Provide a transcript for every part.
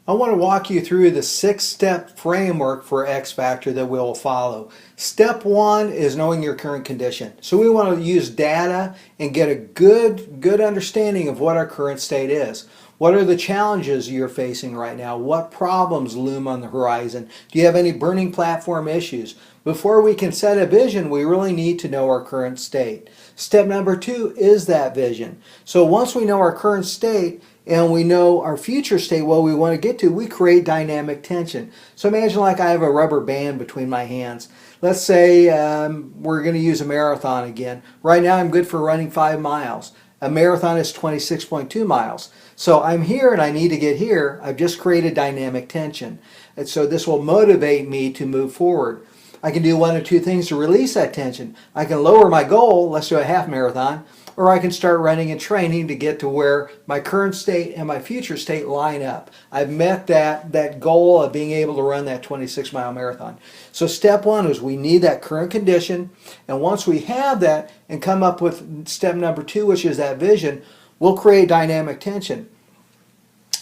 I want to walk you through the 6-step framework for X Factor that we will follow. Step 1 is knowing your current condition. So we want to use data and get a good understanding of what our current state is. What are the challenges you're facing right now? What problems loom on the horizon? Do you have any burning platform issues? Before we can set a vision, we really need to know our current state. Step number 2 is that vision. So once we know our current state, and we know our future state, what we want to get to, we create dynamic tension. So imagine like I have a rubber band between my hands. Let's say we're going to use a marathon again. Right now I'm good for running 5 miles. A marathon is 26.2 miles. So I'm here and I need to get here. I've just created dynamic tension. And so this will motivate me to move forward. I can do one of two things to release that tension. I can lower my goal, let's do a half marathon, or I can start running and training to get to where my current state and my future state line up. I've met that goal of being able to run that 26-mile marathon. So step 1 is we need that current condition, and once we have that and come up with step number 2, which is that vision, we'll create dynamic tension.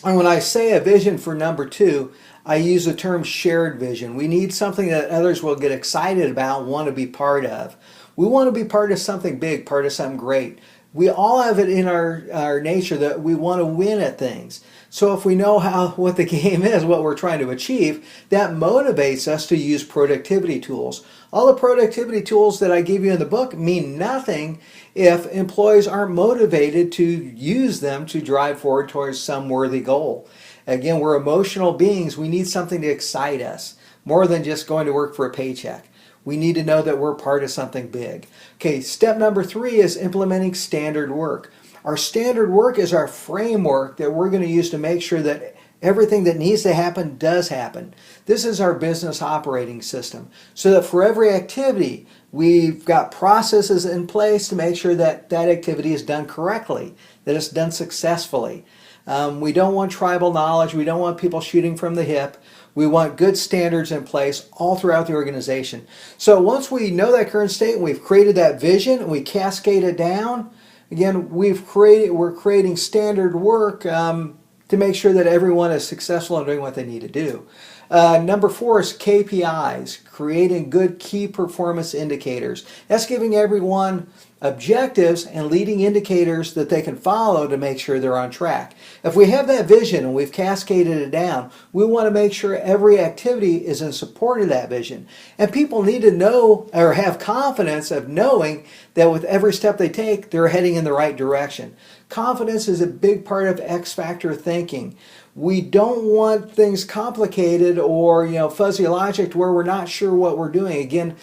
And when I say a vision for number 2, I use the term shared vision. We need something that others will get excited about, want to be part of. We want to be part of something big, part of something great. We all have it in our nature that we want to win at things. So if we know what the game is, what we're trying to achieve, that motivates us to use productivity tools. All the productivity tools that I give you in the book mean nothing if employees aren't motivated to use them to drive forward towards some worthy goal. Again, we're emotional beings. We need something to excite us, more than just going to work for a paycheck. We need to know that we're part of something big. Okay, step number 3 is implementing standard work. Our standard work is our framework that we're going to use to make sure that everything that needs to happen does happen. This is our business operating system. So that for every activity, we've got processes in place to make sure that that activity is done correctly, that it's done successfully. We don't want tribal knowledge. We don't want people shooting from the hip. We want good standards in place all throughout the organization. So once we know that current state and we've created that vision and we cascade it down, again, we're creating standard work to make sure that everyone is successful in doing what they need to do. Number 4 is KPIs, creating good key performance indicators. That's giving everyone objectives and leading indicators that they can follow to make sure they're on track. If we have that vision and we've cascaded it down, we want to make sure every activity is in support of that vision. And people need to know or have confidence of knowing that with every step they take, they're heading in the right direction. Confidence is a big part of X factor thinking. We don't want things complicated or fuzzy logic to where we're not sure what we're doing. Again,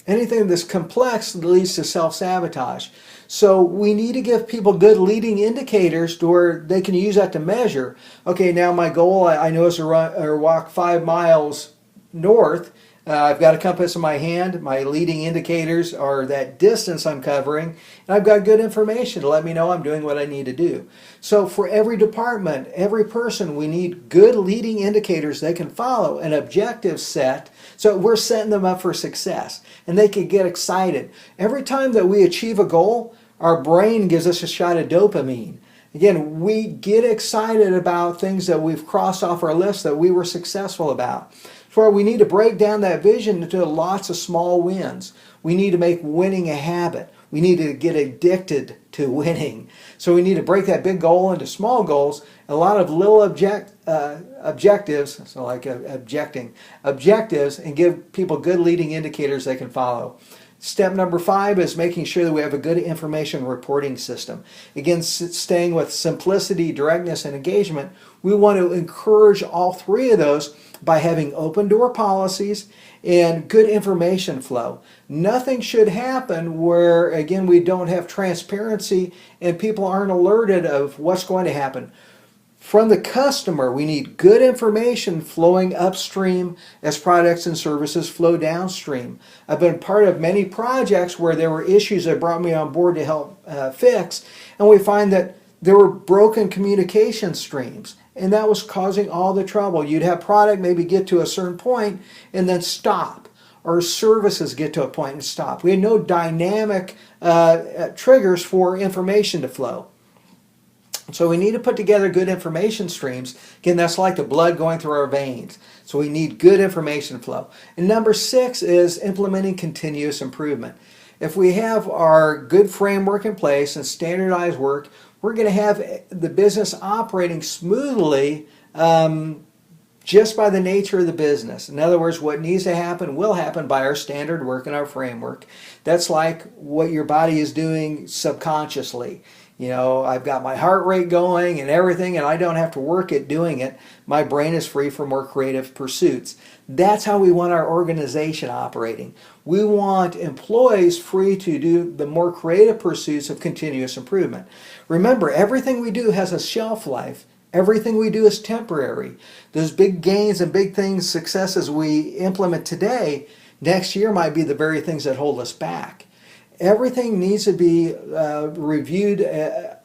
anything that's complex leads to self-sabotage. So we need to give people good leading indicators to where they can use that to measure. Okay, now my goal, I know is to run or walk 5 miles north. I've got a compass in my hand. My leading indicators are that distance I'm covering, and I've got good information to let me know I'm doing what I need to do. So for every department, every person, we need good leading indicators they can follow, an objective set, so we're setting them up for success, and they can get excited. Every time that we achieve a goal, our brain gives us a shot of dopamine. Again, we get excited about things that we've crossed off our list that we were successful about. So we need to break down that vision into lots of small wins. We need to make winning a habit. We need to get addicted to winning. So we need to break that big goal into small goals, a lot of little objectives, so like objectives, and give people good leading indicators they can follow. Step number 5 is making sure that we have a good information reporting system. Again, staying with simplicity, directness, and engagement, we want to encourage all 3 of those by having open door policies and good information flow. Nothing should happen where, again, we don't have transparency and people aren't alerted of what's going to happen. From the customer, we need good information flowing upstream as products and services flow downstream. I've been part of many projects where there were issues that brought me on board to help fix, and we find that there were broken communication streams, and that was causing all the trouble. You'd have product maybe get to a certain point and then stop, or services get to a point and stop. We had no dynamic triggers for information to flow. So we need to put together good information streams. Again, that's like the blood going through our veins. So we need good information flow. And number 6 is implementing continuous improvement. If we have our good framework in place and standardized work, we're going to have the business operating smoothly just by the nature of the business. In other words, what needs to happen will happen by our standard work and our framework. That's like what your body is doing subconsciously. You know, I've got my heart rate going and everything, and I don't have to work at doing it. My brain is free for more creative pursuits. That's how we want our organization operating. We want employees free to do the more creative pursuits of continuous improvement. Remember, everything we do has a shelf life. Everything we do is temporary. Those big gains and big things, successes we implement today, next year might be the very things that hold us back. Everything needs to be reviewed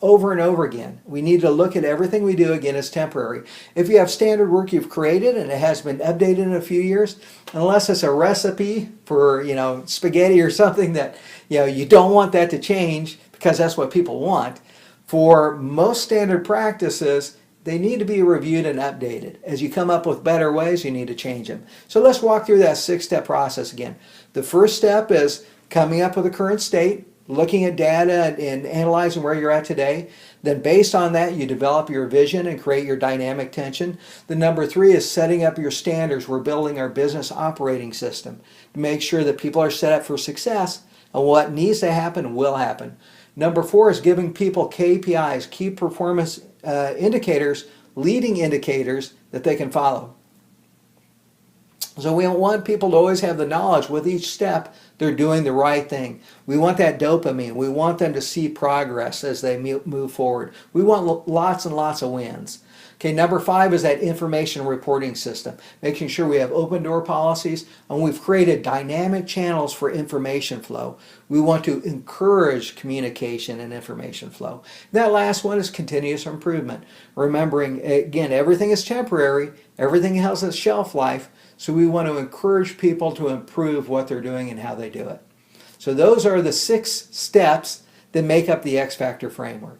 over and over again. We need to look at everything we do again as temporary. If you have standard work you've created and it has been updated in a few years, unless it's a recipe for spaghetti or something that you don't want that to change because that's what people want. For most standard practices, they need to be reviewed and updated. As you come up with better ways, you need to change them. So let's walk through that 6-step process again. The first step is coming up with a current state, looking at data and analyzing where you're at today. Then based on that, you develop your vision and create your dynamic tension. The number 3 is setting up your standards. We're building our business operating system to make sure that people are set up for success and what needs to happen will happen. Number 4 is giving people KPIs, key performance indicators, leading indicators that they can follow. So we don't want people to always have the knowledge with each step they're doing the right thing. We want that dopamine. We want them to see progress as they move forward. We want lots and lots of wins. Okay, number 5 is that information reporting system, making sure we have open door policies and we've created dynamic channels for information flow. We want to encourage communication and information flow. That last one is continuous improvement. Remembering, again, everything is temporary, everything has a shelf life, so we want to encourage people to improve what they're doing and how they do it. So those are the 6 steps that make up the X Factor framework.